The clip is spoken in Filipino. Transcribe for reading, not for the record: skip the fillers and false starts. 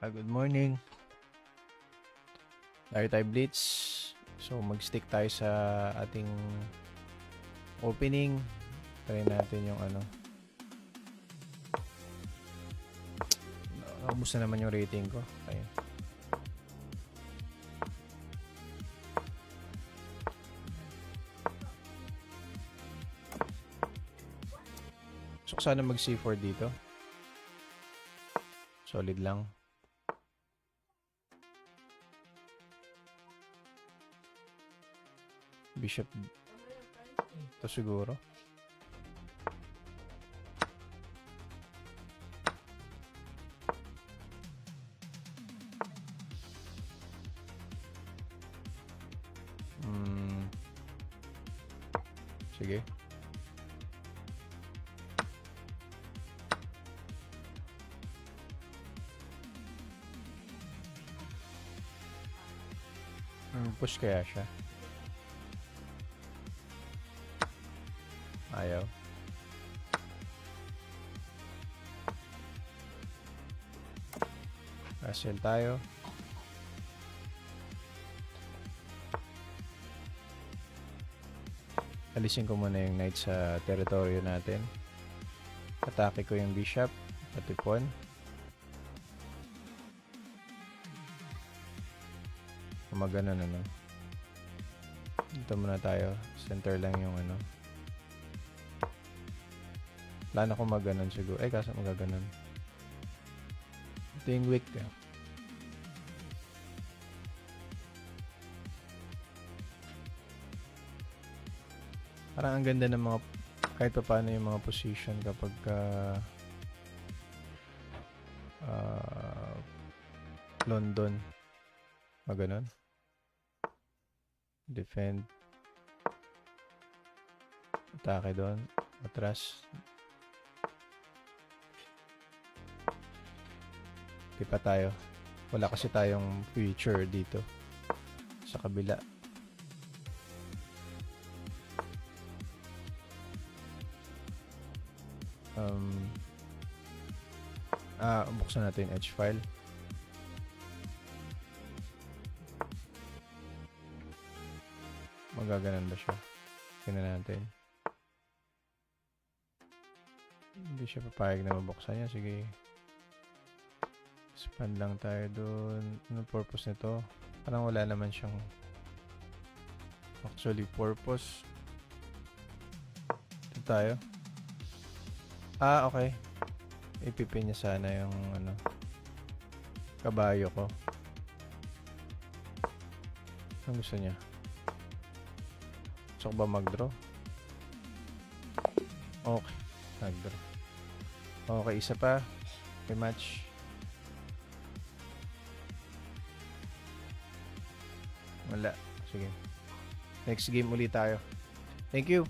Good morning. Lari tayo Blitz. So mag-stick tayo sa ating opening. Try natin yung ano. Naubos na naman yung rating ko. Okay. So sana mag C4 dito. Solid lang. Bishop ito siguro. Sige. Push kaya siya. Ayaw. Castle tayo. Alisin ko muna yung knight sa teritoryo natin. Atake ko yung bishop. Pati pawn. Kumaganon ano. Dito muna tayo. Center lang yung ano. Plano ko maganon siguro. Kaso magaganon. Ito yung weak ka. Parang ang ganda ng mga kahit pa paano yung mga position kapag London. Maganon. Defend. Atake doon. Atras. Di pa tayo. Wala kasi tayong future dito. Sa kabila. Buksan natin yung edge file. Magaganan ba siya? Tingnan natin. Hindi siya papayag na mabuksan niya. Sige. Expand lang tayo doon. Anong purpose nito? Parang wala naman siyang actually purpose. Ito tayo. Okay. Ipipin niya sana yung ano kabayo ko. Ano gusto niya? Gusto ko ba mag-draw? Okay. Nag-draw. Okay, isa pa. Rematch. Wala. Sige. Next game ulit tayo. Thank you.